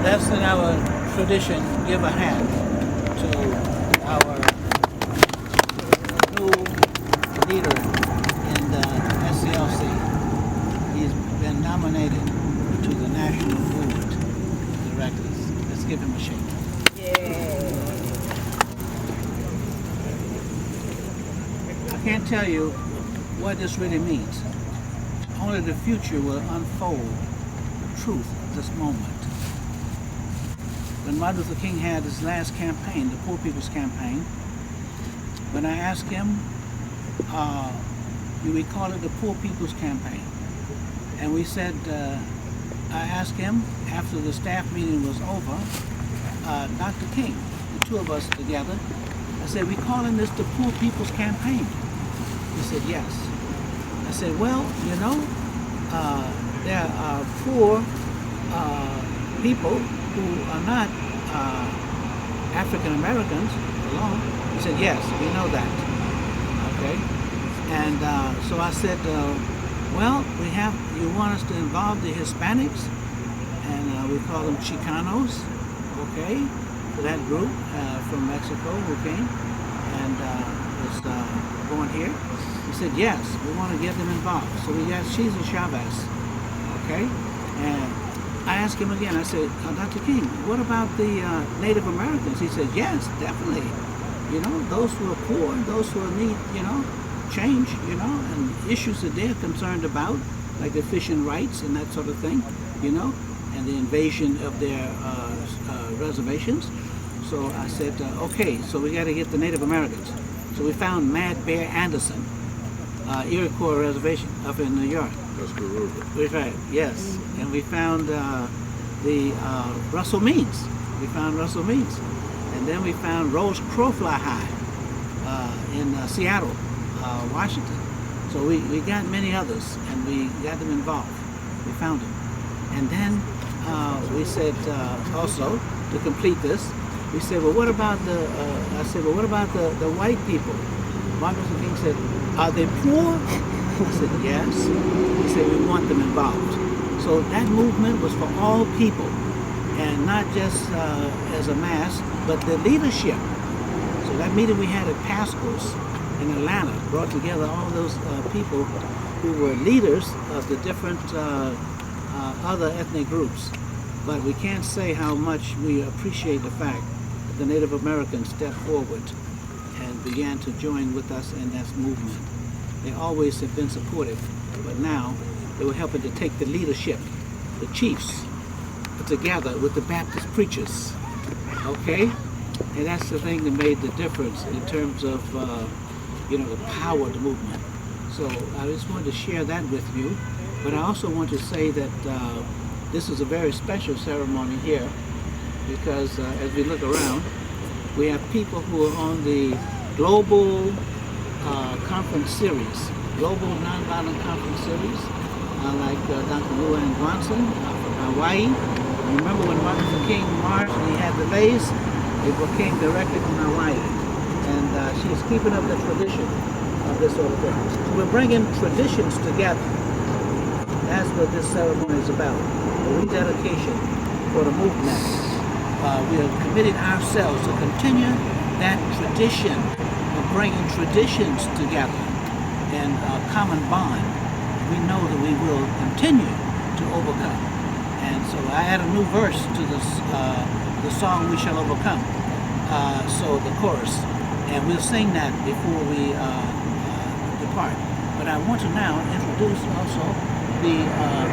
That's in our tradition, give a hand to our new leader in the SCLC. He's been nominated to the National Board of Directors. Let's give him a shake. I can't tell you what this really means. Only the future will unfold the truth of this moment. When Martin Luther King had his last campaign, the Poor People's Campaign, when I asked him, we call it the Poor People's Campaign. And we said, I asked him after the staff meeting was over, Dr. King, the two of us together, I said, we calling this the Poor People's Campaign? He said, yes. I said, well, you know, there are poor people who are not African Americans alone. He said, yes, we know that. Okay. And so I said, well, you want us to involve the Hispanics, and we call them Chicanos, okay, for that group from Mexico who came and was born here. He said, yes, we want to get them involved. So we got Cesar Chavez, okay? And I asked him again, I said, Dr. King, what about the Native Americans? He said, yes, definitely. You know, those who are poor, those who need, you know, change, you know, and issues that they're concerned about, like the fishing rights and that sort of thing, you know, and the invasion of their reservations. So I said, okay, so we got to get the Native Americans. So we found Mad Bear Anderson, Iroquois Reservation up in New York. That's the river. That's right, yes. And we found the Russell Means. We found Russell Means. And then we found Rose Crowfly High in Seattle, Washington. So we got many others, and we got them involved. We found them. And then we said also, to complete this, we said, well, what about I said, well, what about the white people? Martin Luther King said, are they poor? I said, yes. He said, we want them involved. So that movement was for all people, and not just as a mass, but the leadership. So that meeting we had at Pascal's in Atlanta brought together all those people who were leaders of the different other ethnic groups. But we can't say how much we appreciate the fact that the Native Americans stepped forward and began to join with us in this movement. They always have been supportive, but now they were helping to take the leadership, the chiefs, together with the Baptist preachers, okay? And that's the thing that made the difference in terms of, you know, the power of the movement. So I just wanted to share that with you, but I also want to say that this is a very special ceremony here, because as we look around, we have people who are on the global conference series, global nonviolent conference series, like Dr. Luann Guanson from Hawaii. And remember when Martin Luther King marched and he had the lace, it came directly from Hawaii. And she's keeping up the tradition of this sort of thing. So we're bringing traditions together. That's what this ceremony is about, the rededication for the movement. We are committing ourselves to continue that tradition of bringing traditions together in a common bond. We know that we will continue to overcome. And so I add a new verse to this, the song We Shall Overcome, so the chorus. And we'll sing that before we depart. But I want to now introduce also the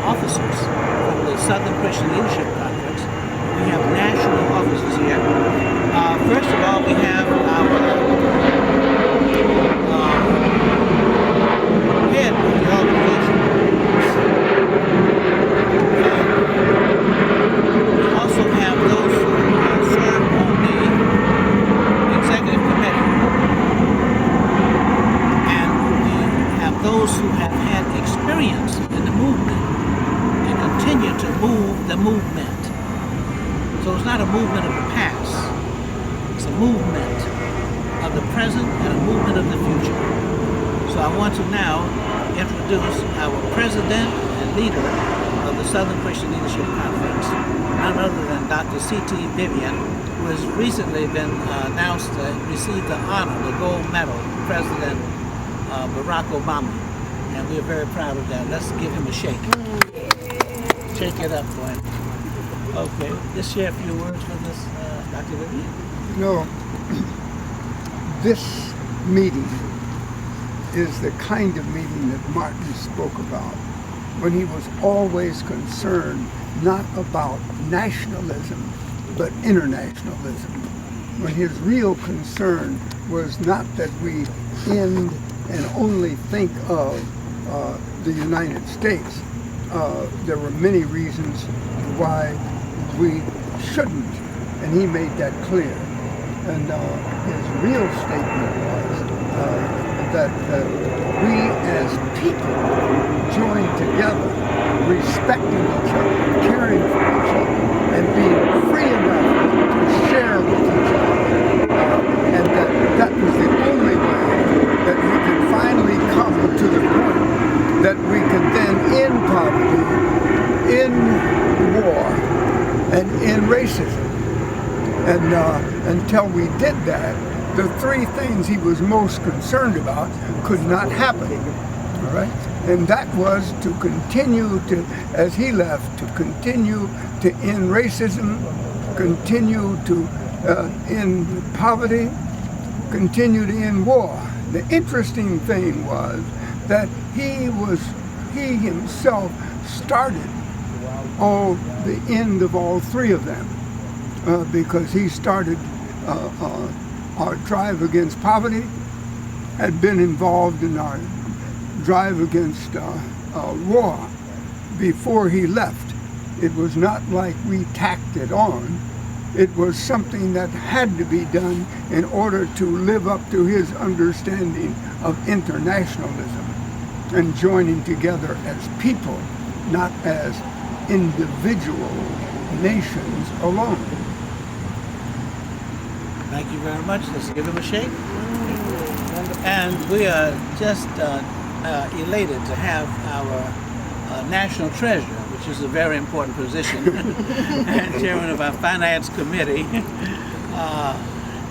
officers from the Southern Christian Leadership Conference. We have national officers here. First of all, we have our head of the organization. We also have those who serve on the executive committee. And we have those who have had experience in the movement and continue to move the movement. So it's not a movement of the past. It's a movement of the present and a movement of the future. So I want to now introduce our president and leader of of the Southern Christian Leadership Conference, none other than Dr. C.T. Vivian, who has recently been announced to receive the honor, the gold medal, from President Barack Obama. And we're very proud of that. Let's give him a shake. Shake it up for him. Okay, just share a few words with us, Dr. Vivian. You know, this meeting is the kind of meeting that Martin spoke about when he was always concerned not about nationalism, but internationalism. When his real concern was not that we end and only think of the United States. There were many reasons why we shouldn't, and he made that clear. And his real statement was that we as people join together, respecting each other, caring for each other, and being free enough to share with each other. And that was the only way that we could finally come to the point that we could then end poverty, end war, and end racism. And until we did that, the three things he was most concerned about could not happen. All right? And that was to continue to, as he left, to continue to end racism, continue to end poverty, continue to end war. The interesting thing was that he himself started the end of all three of them. Because he started our drive against poverty, had been involved in our drive against war before he left. It was not like we tacked it on. It was something that had to be done in order to live up to his understanding of internationalism and joining together as people, not as individual nations alone. Thank you very much. Let's give him a shake. And we are just elated to have our national treasurer, which is a very important position, and chairman of our finance committee.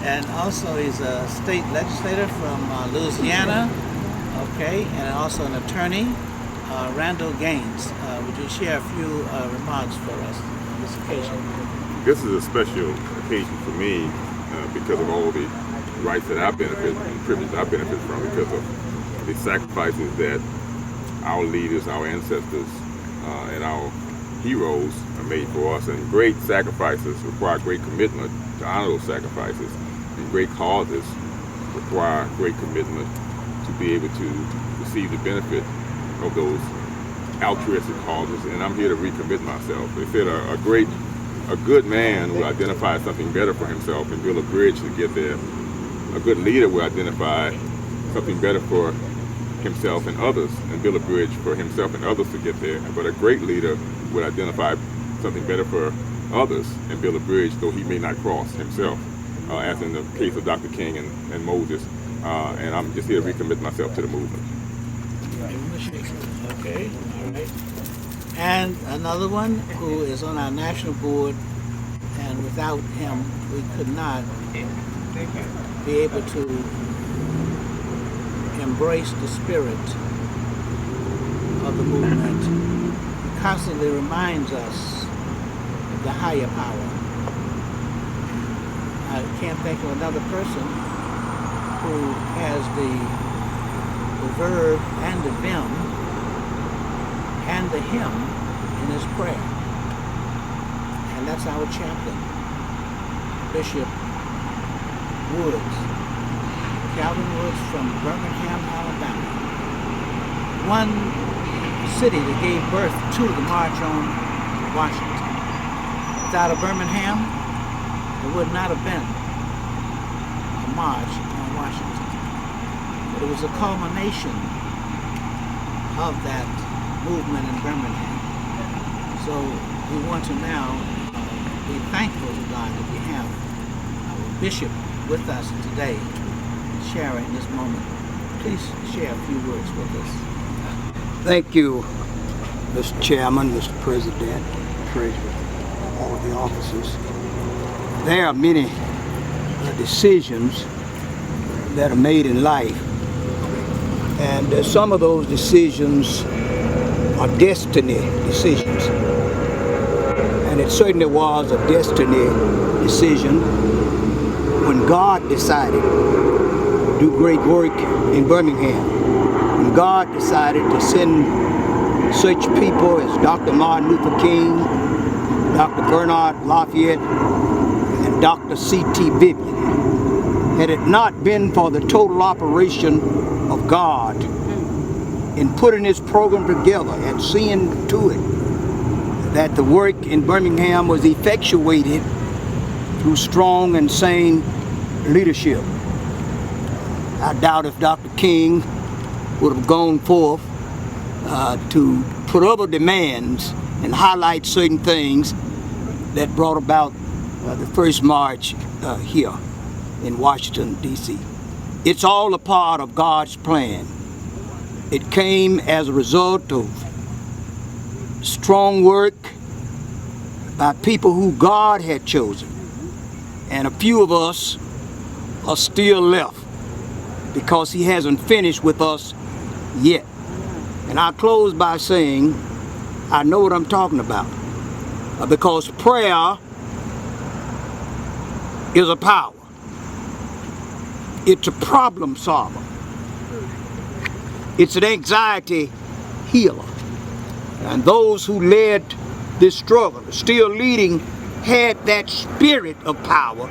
And also he's a state legislator from Louisiana, okay, and also an attorney, Randall Gaines. Would you share a few remarks for us on this occasion? This is a special occasion for me because of all the rights that I benefit and privileges I benefit from, because of the sacrifices that our leaders, our ancestors, and our heroes are made for us. And great sacrifices require great commitment to honor those sacrifices, and great causes require great commitment to be able to receive the benefit of those altruistic causes. And I'm here to recommit myself. They said a good man will identify something better for himself and build a bridge to get there. A good leader will identify something better for himself and others and build a bridge for himself and others to get there. But a great leader will identify something better for others and build a bridge though he may not cross himself, as in the case of Dr. King and Moses. And I'm just here to recommit myself to the movement. Okay, all right. And another one who is on our national board, and without him we could not be able to embrace the spirit of the movement. He constantly reminds us of the higher power. I can't think of another person who has the verb and the vim and the hymn in his prayer. And that's our chaplain, Bishop Woods, Calvin Woods from Birmingham, Alabama. One city that gave birth to the March on Washington. Without a Birmingham, there would not have been a march on Washington. But it was a culmination of that movement in Birmingham. So we want to now be thankful to God that we have our bishop with us today, sharing this moment. Please share a few words with us. Thank you. Mr. Chairman, Mr. President, Treasurer, all of the officers. There are many decisions that are made in life, and some of those decisions are destiny decisions. And it certainly was a destiny decision when God decided to do great work in Birmingham. When God decided to send such people as Dr. Martin Luther King, Dr. Bernard Lafayette, and Dr. C.T. Vivian. Had it not been for the total operation of God in putting this program together and seeing to it that the work in Birmingham was effectuated through strong and sane leadership, I doubt if Dr. King would have gone forth to put other demands and highlight certain things that brought about the first march here in Washington, D.C. It's all a part of God's plan. It came as a result of strong work by people who God had chosen. And a few of us are still left because He hasn't finished with us yet. And I'll close by saying, I know what I'm talking about. Because prayer is a power. It's a problem solver. It's an anxiety healer. And those who led this struggle, still leading, had that spirit of power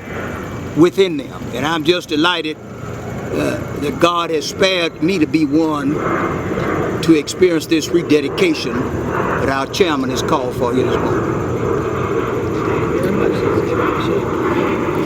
within them. And I'm just delighted that God has spared me to be one to experience this rededication that our chairman has called for here this morning.